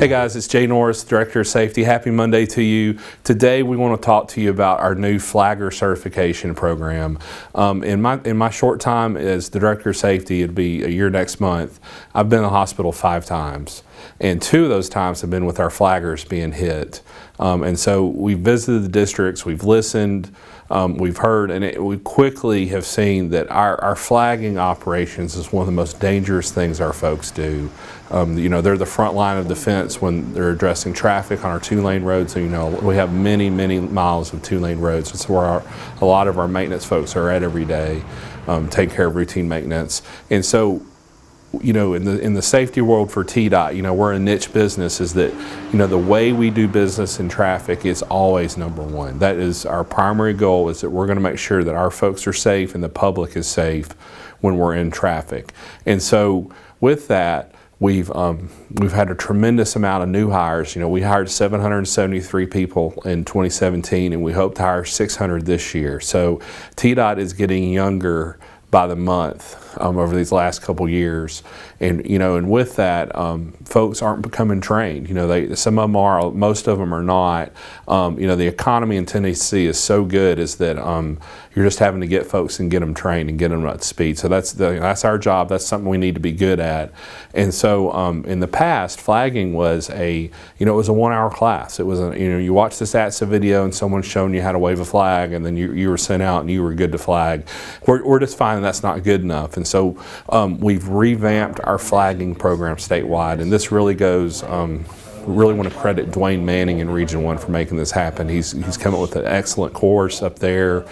Hey guys, it's Jay Norris, Director of Safety. Happy Monday to you. Today we want to talk to you about our new flagger certification program. In my short time as the Director of Safety, it'll be a year next month, I've been in the hospital 5 times. And 2 of those times have been with our flaggers being hit. And so we've visited the districts, we've listened, we've heard, and we quickly have seen that our flagging operations is one of the most dangerous things our folks do. You know, they're the front line of defense when they're addressing traffic on our 2-lane roads. So, you know, we have many miles of 2-lane roads. It's where a lot of our maintenance folks are at every day, taking care of routine maintenance. And so, you know, in the safety world for TDOT, you know, we're a niche business, is that, you know, the way we do business in traffic is always #1. That is our primary goal, is that we're going to make sure that our folks are safe and the public is safe when we're in traffic. And so with that, we've had a tremendous amount of new hires. You know, we hired 773 people in 2017, and we hope to hire 600 this year. So TDOT is getting younger by the month over these last couple years, and you know, and with that, folks aren't becoming trained. You know, some of them are, most of them are not. You know, the economy in Tennessee is so good, is that you're just having to get folks and get them trained and get them up to speed. So that's our job. That's something we need to be good at. And so in the past, flagging was it was a 1-hour class. It was you watch this ATSA video and someone's showing you how to wave a flag, and then you were sent out and you were good to flag. We're just finding that's not good enough. And so we've revamped our flagging program statewide, and this really goes, really want to credit Dwayne Manning in Region 1 for making this happen. He's come up with an excellent course up there.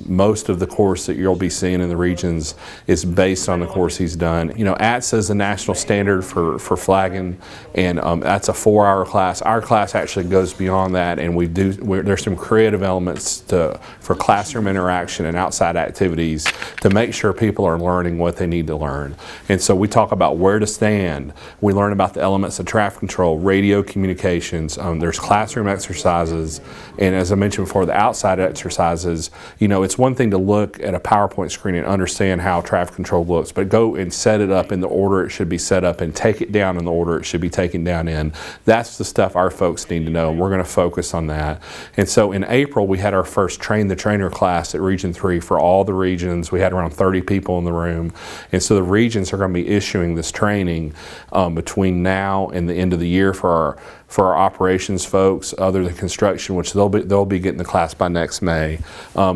Most of the course that you'll be seeing in the regions is based on the course he's done. You know, ATSA is a national standard for flagging, and that's a 4-hour class. Our class actually goes beyond that, and there's some creative elements for classroom interaction and outside activities to make sure people are learning what they need to learn. And so we talk about where to stand. We learn about the elements of traffic control, radio communications, there's classroom exercises, and as I mentioned before, the outside exercises. You know, it's one thing to look at a PowerPoint screen and understand how traffic control looks, but go and set it up in the order it should be set up and take it down in the order it should be taken down in. That's the stuff our folks need to know, and we're going to focus on that. And so in April, we had our first Train the Trainer class at Region 3 for all the regions. We had around 30 people in the room, and so the regions are going to be issuing this training between now and the end of the year for our operations folks, other than construction, which they'll be getting the class by next May.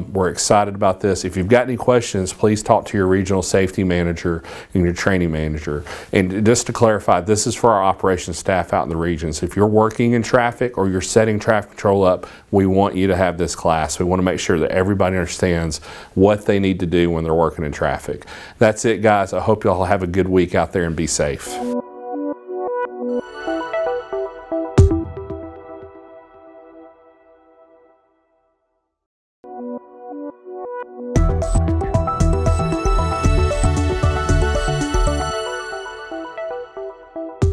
We're excited about this. If you've got any questions, please talk to your regional safety manager and your training manager. And just to clarify, this is for our operations staff out in the regions. If you're working in traffic or you're setting traffic control up, we want you to have this class. We want to make sure that everybody understands what they need to do when they're working in traffic. That's it, guys. I hope you all have a good week out there and be safe.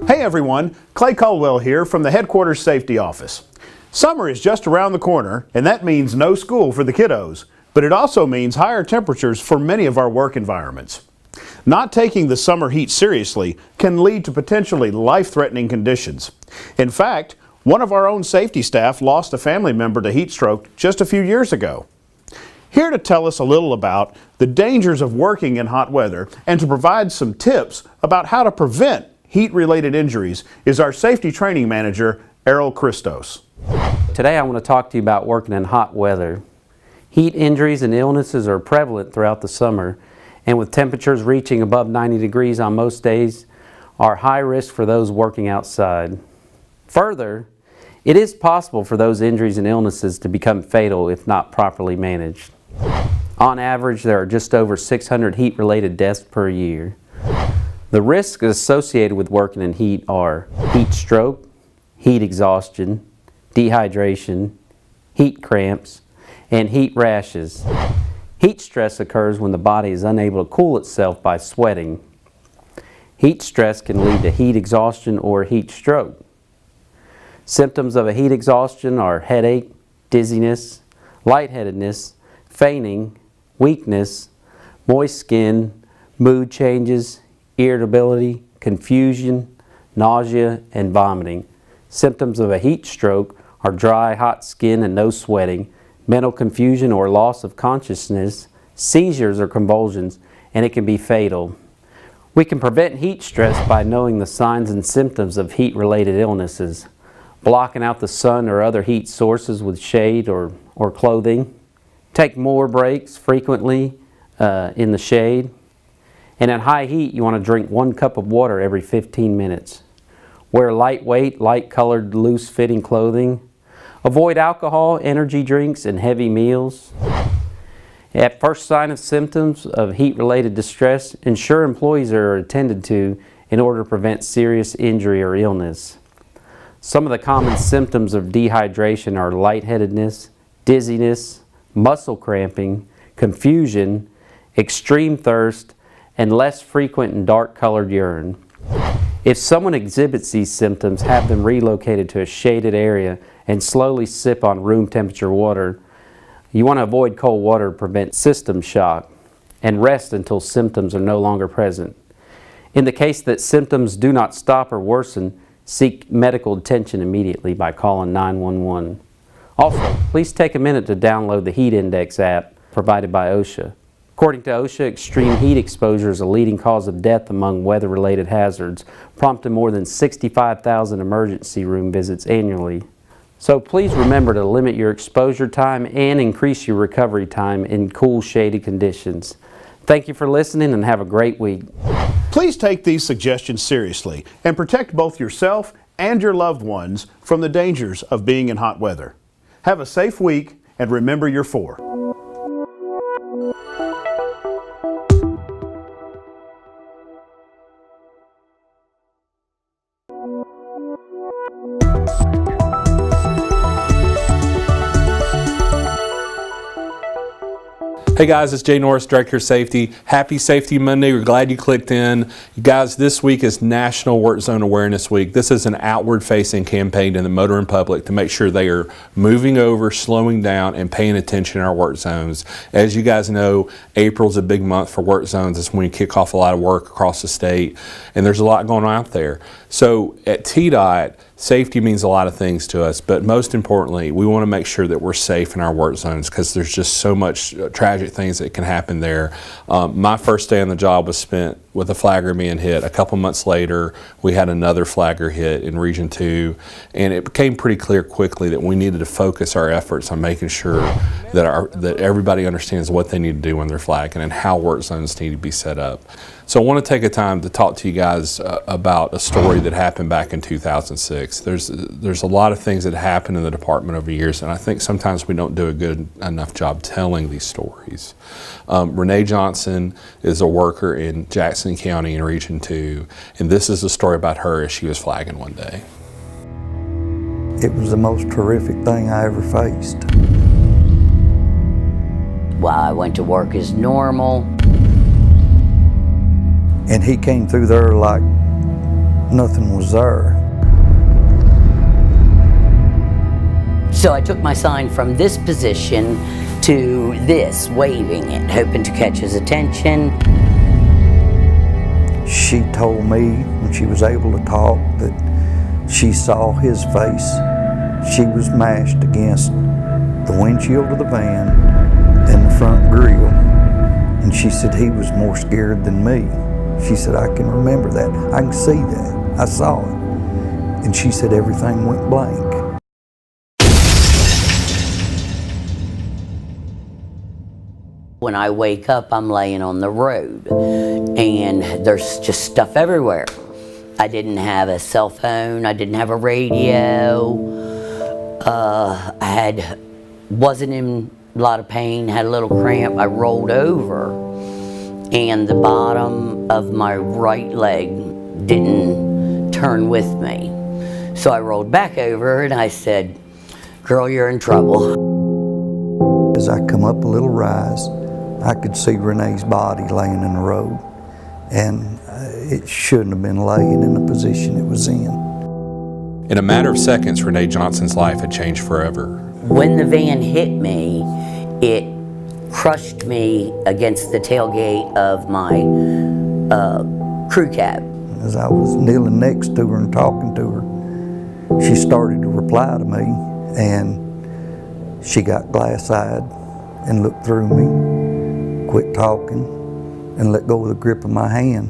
Hey everyone, Clay Caldwell here from the Headquarters Safety Office. Summer is just around the corner, and that means no school for the kiddos, but it also means higher temperatures for many of our work environments. Not taking the summer heat seriously can lead to potentially life-threatening conditions. In fact, one of our own safety staff lost a family member to heat stroke just a few years ago. Here to tell us a little about the dangers of working in hot weather and to provide some tips about how to prevent heat-related injuries is our safety training manager, Errol Christos. Today I want to talk to you about working in hot weather. Heat injuries and illnesses are prevalent throughout the summer, and with temperatures reaching above 90 degrees on most days, are high risk for those working outside. Further, it is possible for those injuries and illnesses to become fatal if not properly managed. On average, there are just over 600 heat-related deaths per year. The risks associated with working in heat are heat stroke, heat exhaustion, dehydration, heat cramps, and heat rashes. Heat stress occurs when the body is unable to cool itself by sweating. Heat stress can lead to heat exhaustion or heat stroke. Symptoms of a heat exhaustion are headache, dizziness, lightheadedness, fainting, weakness, moist skin, mood changes, irritability, confusion, nausea, and vomiting. Symptoms of a heat stroke are dry, hot skin and no sweating, mental confusion or loss of consciousness, seizures or convulsions, and it can be fatal. We can prevent heat stress by knowing the signs and symptoms of heat-related illnesses, blocking out the sun or other heat sources with shade or clothing, take more breaks frequently in the shade, and at high heat you want to drink 1 cup of water every 15 minutes. Wear lightweight, light-colored, loose-fitting clothing. Avoid alcohol, energy drinks, and heavy meals. At first sign of symptoms of heat-related distress, ensure employees are attended to in order to prevent serious injury or illness. Some of the common symptoms of dehydration are lightheadedness, dizziness, muscle cramping, confusion, extreme thirst, and less frequent and dark-colored urine. If someone exhibits these symptoms, have them relocated to a shaded area and slowly sip on room temperature water. You want to avoid cold water to prevent system shock and rest until symptoms are no longer present. In the case that symptoms do not stop or worsen, seek medical attention immediately by calling 911. Also, please take a minute to download the Heat Index app provided by OSHA. According to OSHA, extreme heat exposure is a leading cause of death among weather-related hazards, prompting more than 65,000 emergency room visits annually. So please remember to limit your exposure time and increase your recovery time in cool, shaded conditions. Thank you for listening and have a great week. Please take these suggestions seriously and protect both yourself and your loved ones from the dangers of being in hot weather. Have a safe week and remember your 4. Hey guys, it's Jay Norris, Director of Safety. Happy Safety Monday. We're glad you clicked in. You guys, this week is National Work Zone Awareness Week. This is an outward-facing campaign to the motoring public to make sure they are moving over, slowing down, and paying attention in our work zones. As you guys know, April's a big month for work zones. It's when we kick off a lot of work across the state, and there's a lot going on out there. So at TDOT, safety means a lot of things to us, but most importantly, we want to make sure that we're safe in our work zones because there's just so much tragic things that can happen there. My first day on the job was spent with a flagger being hit. A couple months later, we had another flagger hit in Region 2, and it became pretty clear quickly that we needed to focus our efforts on making sure that everybody understands what they need to do when they're flagging and how work zones need to be set up. So I want to take a time to talk to you guys about a story that happened back in 2006. There's a lot of things that happen in the department over years, and I think sometimes we don't do a good enough job telling these stories. Renee Johnson is a worker in Jackson County in Region 2, and this is a story about her as she was flagging one day. It was the most horrific thing I ever faced. Well, I went to work as normal. And he came through there like nothing was there. So I took my sign from this position to this, waving it, hoping to catch his attention. She told me when she was able to talk that she saw his face. She was mashed against the windshield of the van and the front grille. And she said he was more scared than me. She said, I can remember that. I can see that. I saw it. And she said everything went blank. When I wake up, I'm laying on the road and there's just stuff everywhere. I didn't have a cell phone. I didn't have a radio. Wasn't in a lot of pain, had a little cramp. I rolled over and the bottom of my right leg didn't turn with me. So I rolled back over and I said, girl, you're in trouble. As I come up a little rise, I could see Renee's body laying in the road, and it shouldn't have been laying in the position it was in. In a matter of seconds, Renee Johnson's life had changed forever. When the van hit me, it crushed me against the tailgate of my crew cab. as I was kneeling next to her and talking to her, she started to reply to me, and she got glass-eyed and looked through me, quit talking, and let go of the grip of my hand.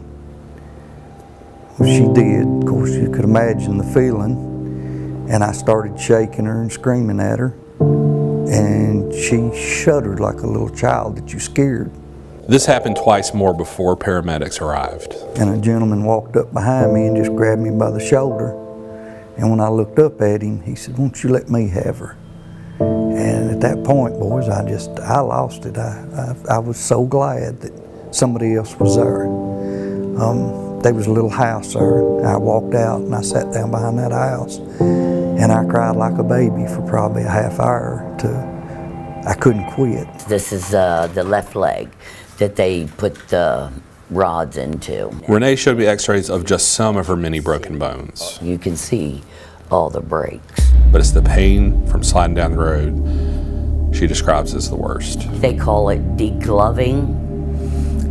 Well, she did. Of course, you could imagine the feeling, and I started shaking her and screaming at her, and she shuddered like a little child that you scared. This happened twice more before paramedics arrived. And a gentleman walked up behind me and just grabbed me by the shoulder. And when I looked up at him, he said, "Won't you let me have her?" And at that point, boys, I lost it. I was so glad that somebody else was there. There was a little house there. I walked out and I sat down behind that house, and I cried like a baby for probably a half hour. I couldn't quit. This is the left leg that they put the rods into. Renee showed me x-rays of just some of her many broken bones. You can see all the breaks. But it's the pain from sliding down the road she describes as the worst. They call it degloving,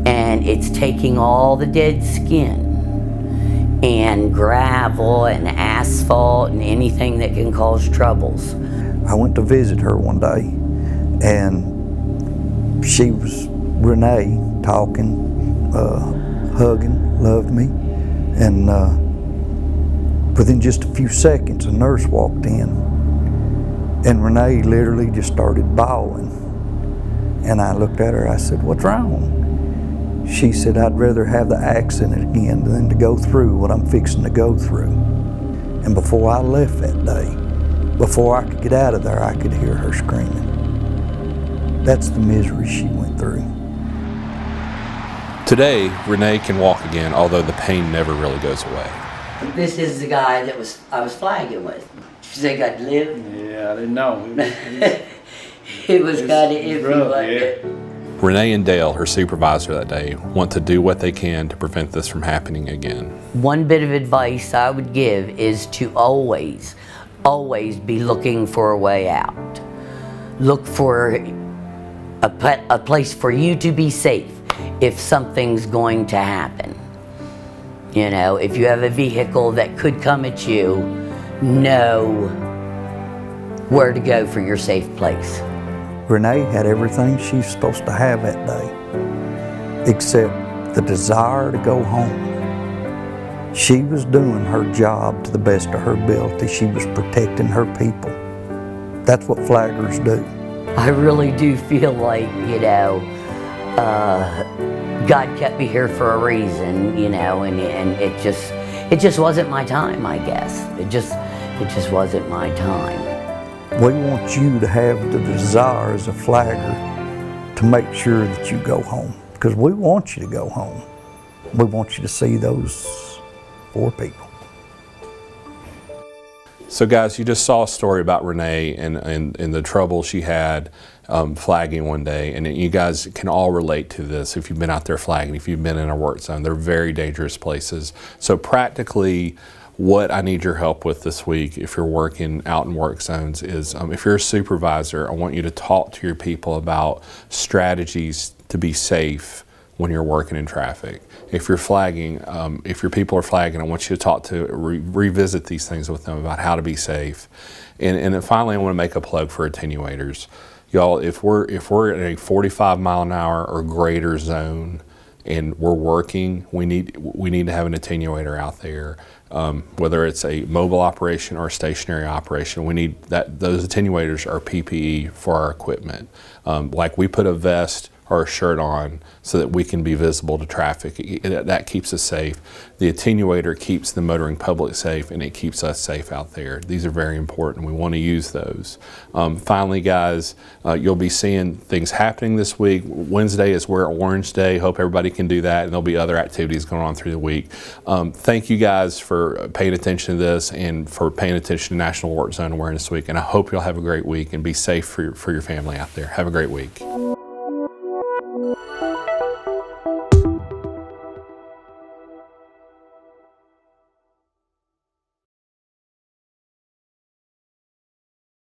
and it's taking all the dead skin and gravel and asphalt and anything that can cause troubles. I went to visit her one day, and she was Renee talking, hugging, loved me, and within just a few seconds a nurse walked in, and Renee literally just started bawling. And I looked at her, I said, "What's wrong?" She said, "I'd rather have the accident again than to go through what I'm fixing to go through." And before I left that day, before I could get out of there, I could hear her screaming. That's the misery she went through. Today, Renee can walk again, although the pain never really goes away. This is the guy that I was flagging with. You think I'd live? Yeah, I didn't know. It was kind of iffy, wasn't it? Renee and Dale, her supervisor that day, want to do what they can to prevent this from happening again. One bit of advice I would give is to always be looking for a way out. Look for a place for you to be safe if something's going to happen. You know, if you have a vehicle that could come at you, know where to go for your safe place. Renee had everything she was supposed to have that day, except the desire to go home. She was doing her job to the best of her ability. She was protecting her people. That's what flaggers do. I really do feel like, you know, God kept me here for a reason, you know, and it just wasn't my time, I guess. It just wasn't my time. We want you to have the desire as a flagger to make sure that you go home, because we want you to go home. We want you to see those 4 people. So guys, you just saw a story about Renee and the trouble she had flagging one day, and you guys can all relate to this if you've been out there flagging, if you've been in a work zone. They're very dangerous places. So practically, what I need your help with this week, if you're working out in work zones, is if you're a supervisor, I want you to talk to your people about strategies to be safe when you're working in traffic. If you're flagging, if your people are flagging, I want you to talk to, revisit these things with them about how to be safe. And then finally, I want to make a plug for attenuators. Y'all, if we're in a 45 mile an hour or greater zone and we're working, we need to have an attenuator out there. Whether it's a mobile operation or a stationary operation, we need that. Those attenuators are PPE for our equipment. Like we put a vest or a shirt on so that we can be visible to traffic. That keeps us safe. The attenuator keeps the motoring public safe, and it keeps us safe out there. These are very important. We want to use those. Finally, guys, you'll be seeing things happening this week. Wednesday is Wear Orange Day. Hope everybody can do that, and there'll be other activities going on through the week. Thank you guys for paying attention to this and for paying attention to National Work Zone Awareness Week, and I hope you'll have a great week and be safe for your family out there. Have a great week.